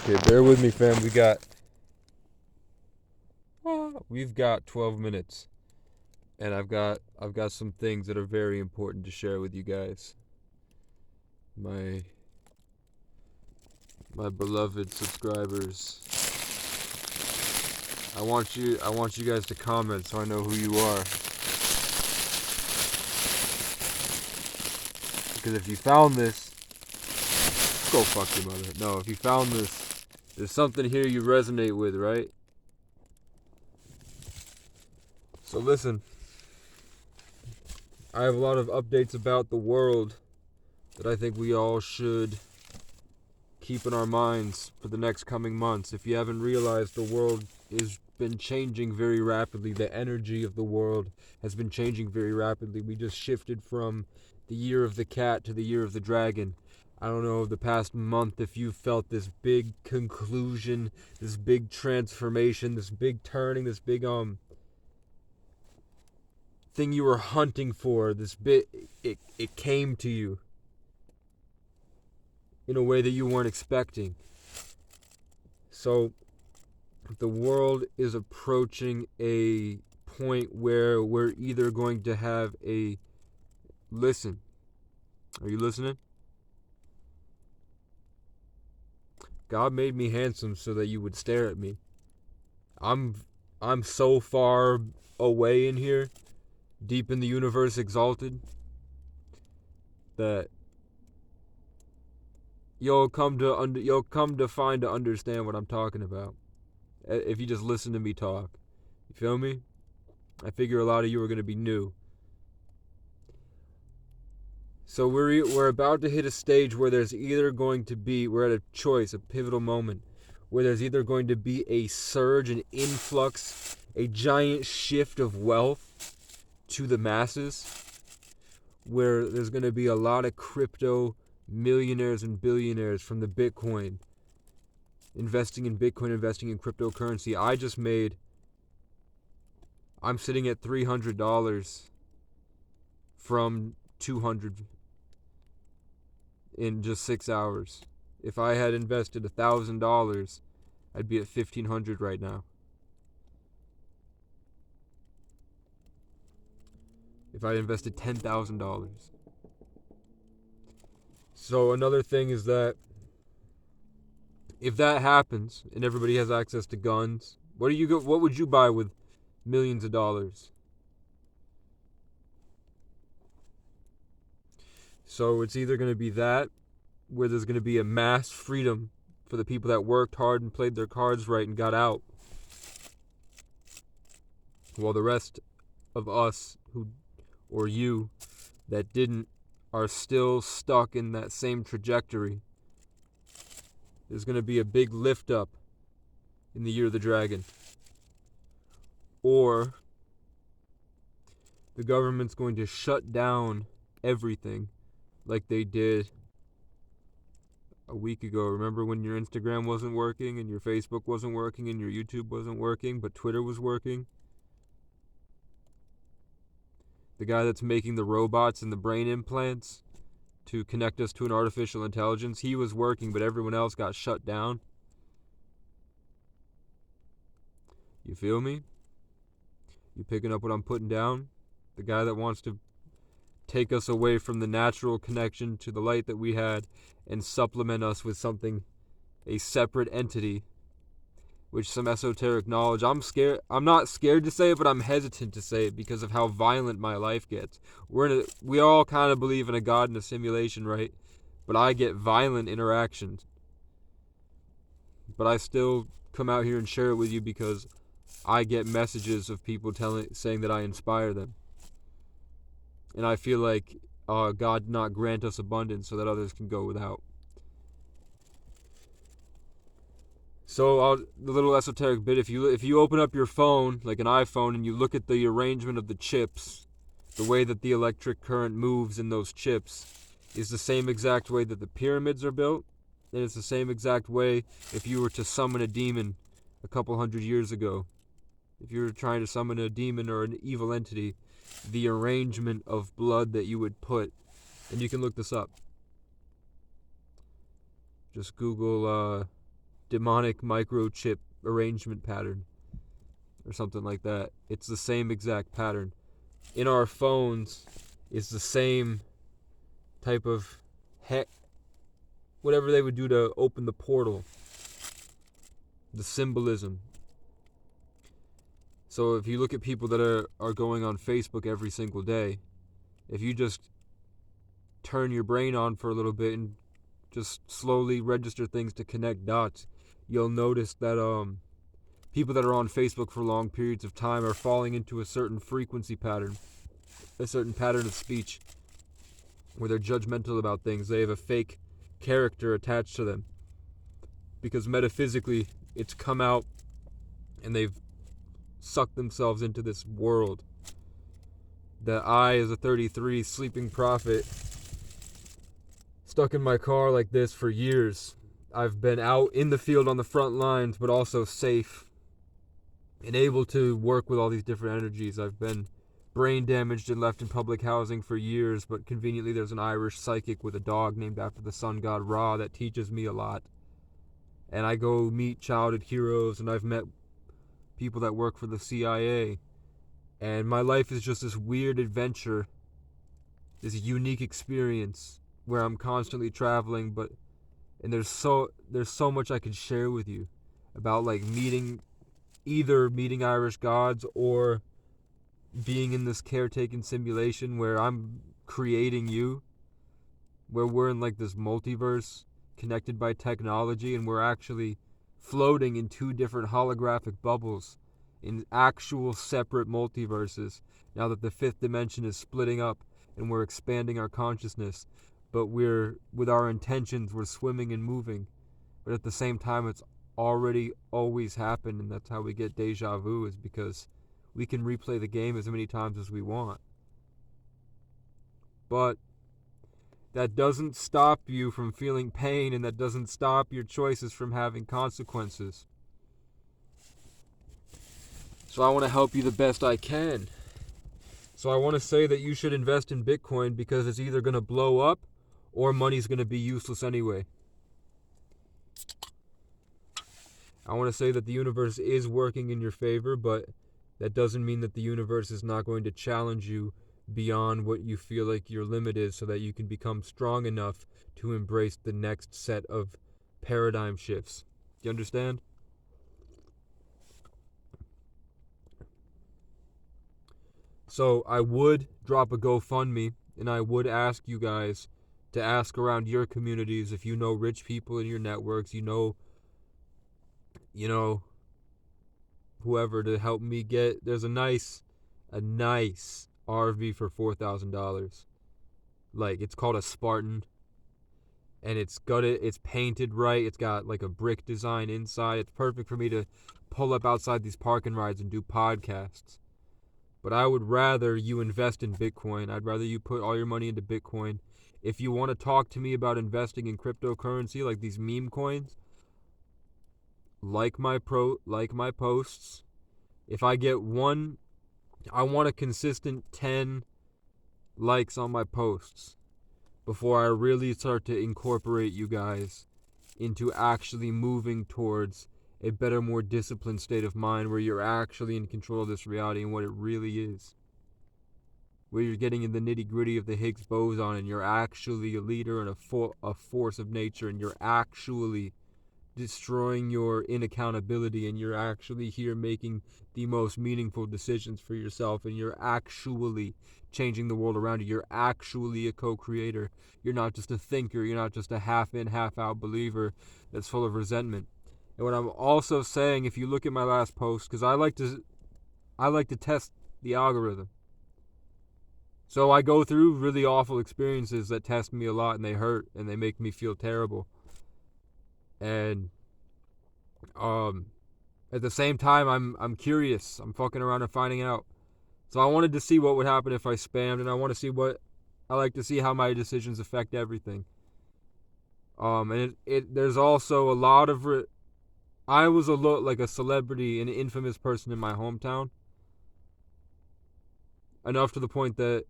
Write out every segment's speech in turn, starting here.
Okay, bear with me, fam. We've got 12 minutes, and I've got some things that are very important to share with you guys. My my beloved subscribers. I want you guys to comment so I know who you are. Because if you found this, go fuck your mother. No, if you found this, there's something here you resonate with, right? So listen, I have a lot of updates about the world that I think we all should keep in our minds for the next coming months. If you haven't realized, the world has been changing very rapidly. The energy of the world has been changing very rapidly. We just shifted from the year of the cat to the year of the dragon. I don't know, the past month, if you felt this big conclusion, this big transformation, this big turning, this big thing you were hunting for, it came to you in a way that you weren't expecting. So the world is approaching a point where we're either going to have a listen. Are you listening? God made me handsome so that you would stare at me. I'm so far away in here, deep in the universe exalted, that you'll come to find to understand what I'm talking about if you just listen to me talk. You feel me? I figure a lot of you are going to be new. So we're about to hit a stage where there's either going to be, we're at a choice, a pivotal moment, where there's either going to be a surge, an influx, a giant shift of wealth to the masses, where there's going to be a lot of crypto millionaires and billionaires from the Bitcoin, investing in Bitcoin, investing in cryptocurrency. I'm sitting at $300 from 200 in just 6 hours. If I had invested $1,000, I'd be at 1,500 right now. If I invested $10,000. So another thing is that if that happens and everybody has access to guns, what would you buy with millions of dollars? So it's either going to be that, where there's going to be a mass freedom for the people that worked hard and played their cards right and got out, while the rest of us or you that didn't are still stuck in that same trajectory. There's going to be a big lift up in the year of the dragon. Or the government's going to shut down everything like they did a week ago. Remember when your Instagram wasn't working and your Facebook wasn't working and your YouTube wasn't working, but Twitter was working? The guy that's making the robots and the brain implants to connect us to an artificial intelligence, he was working, but everyone else got shut down. You feel me? You picking up what I'm putting down? The guy that wants to take us away from the natural connection to the light that we had and supplement us with something, a separate entity, which some esoteric knowledge. I'm not scared to say it, but I'm hesitant to say it because of how violent my life gets. We all kind of believe in a god in a simulation, right? But I get violent interactions. But I still come out here and share it with you because I get messages of people saying that I inspire them. And I feel like God did not grant us abundance so that others can go without. So the little esoteric bit, if you open up your phone, like an iPhone, and you look at the arrangement of the chips, the way that the electric current moves in those chips is the same exact way that the pyramids are built, and it's the same exact way if you were to summon a demon a couple hundred years ago. If you were trying to summon a demon or an evil entity, the arrangement of blood that you would put, and you can look this up. Just Google demonic microchip arrangement pattern or something like that. It's the same exact pattern. In our phones is the same type of whatever they would do to open the portal. The symbolism. So if you look at people that are going on Facebook every single day, if you just turn your brain on for a little bit and just slowly register things to connect dots, you'll notice that people that are on Facebook for long periods of time are falling into a certain frequency pattern, a certain pattern of speech where they're judgmental about things. They have a fake character attached to them because metaphysically it's come out and they've sucked themselves into this world that I, as a 33 sleeping prophet, stuck in my car like this for years. I've been out in the field on the front lines, but also safe and able to work with all these different energies. I've been brain damaged and left in public housing for years, but conveniently there's an Irish psychic with a dog named after the sun god Ra that teaches me a lot. And I go meet childhood heroes, and I've met people that work for the CIA. And my life is just this weird adventure, this unique experience where I'm constantly traveling, and there's so much I could share with you about like either meeting Irish gods or being in this caretaking simulation where I'm creating you, where we're in like this multiverse connected by technology, and we're actually floating in two different holographic bubbles in actual separate multiverses now that the fifth dimension is splitting up and we're expanding our consciousness, but we're, with our intentions, we're swimming and moving, but at the same time it's already always happened. And that's how we get deja vu, is because we can replay the game as many times as we want. But that doesn't stop you from feeling pain, and that doesn't stop your choices from having consequences. So I want to help you the best I can. So I want to say that you should invest in Bitcoin because it's either going to blow up or money's going to be useless anyway. I want to say that the universe is working in your favor, but that doesn't mean that the universe is not going to challenge you beyond what you feel like your limit is, so that you can become strong enough to embrace the next set of paradigm shifts. Do you understand? So I would drop a GoFundMe, and I would ask you guys to ask around your communities if you know rich people in your networks, you know whoever, to help me get. There's a nice RV for $4,000. Like, it's called a Spartan, and it's painted right. It's got like a brick design inside. It's perfect for me to pull up outside these parking rides and do podcasts. But I would rather you invest in Bitcoin. I'd rather you put all your money into Bitcoin. If you want to talk to me about investing in cryptocurrency, like these meme coins, like my posts. If I get I want a consistent 10 likes on my posts before I really start to incorporate you guys into actually moving towards a better, more disciplined state of mind where you're actually in control of this reality and what it really is. Where you're getting in the nitty-gritty of the Higgs boson, and you're actually a leader and a force of nature, and you're actually destroying your inaccountability, and you're actually here making the most meaningful decisions for yourself, and you're actually changing the world around you. You're actually a co-creator. You're not just a thinker. You're not just a half-in, half-out believer that's full of resentment. And what I'm also saying, if you look at my last post, because I like to test the algorithm. So I go through really awful experiences that test me a lot, and they hurt, and they make me feel terrible. And at the same time, I'm curious. I'm fucking around and finding out. So I wanted to see what would happen if I spammed, and I want to see I like to see how my decisions affect everything. And there's also a lot of I was like a celebrity, an infamous person in my hometown. Enough to the point that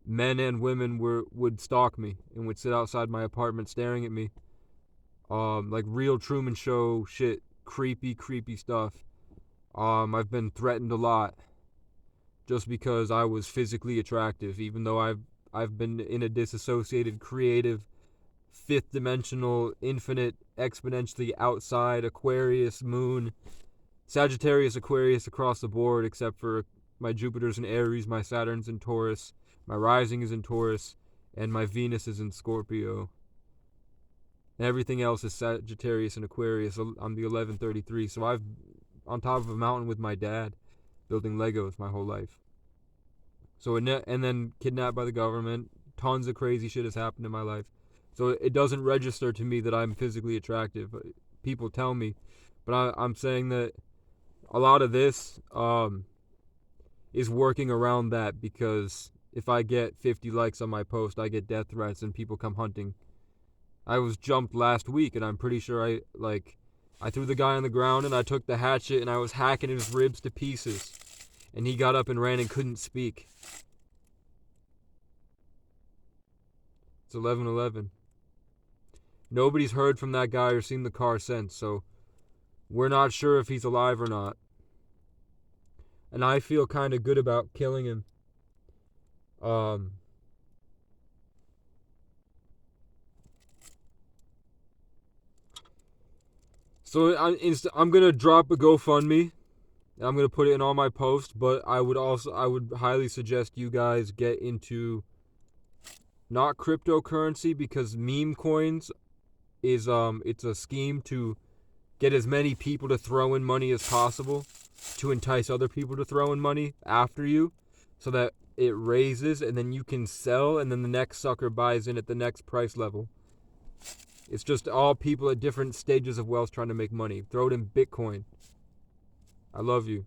men and women would stalk me and would sit outside my apartment staring at me. like real Truman Show shit, creepy stuff. I've been threatened a lot just because I was physically attractive, even though I've been in a disassociated, creative, fifth dimensional, infinite, exponentially outside Aquarius moon, Sagittarius, Aquarius across the board, except for my Jupiter's in Aries, my Saturn's in Taurus, my rising is in Taurus, and my Venus is in Scorpio. And everything else is Sagittarius and Aquarius. I'm the 1133, so I've on top of a mountain with my dad, building Legos my whole life. So and then kidnapped by the government. Tons of crazy shit has happened in my life. So it doesn't register to me that I'm physically attractive. People tell me, but I'm saying that a lot of this is working around that, because if I get 50 likes on my post, I get death threats and people come hunting. I was jumped last week, and I'm pretty sure I threw the guy on the ground and I took the hatchet and I was hacking his ribs to pieces. And he got up and ran and couldn't speak. It's 11:11. Nobody's heard from that guy or seen the car since, so we're not sure if he's alive or not. And I feel kind of good about killing him. So I'm gonna drop a GoFundMe. I'm gonna put it in all my posts, but I would highly suggest you guys get into not cryptocurrency, because meme coins is it's a scheme to get as many people to throw in money as possible to entice other people to throw in money after you, so that it raises and then you can sell and then the next sucker buys in at the next price level. It's just all people at different stages of wealth trying to make money. Throw it in Bitcoin. I love you.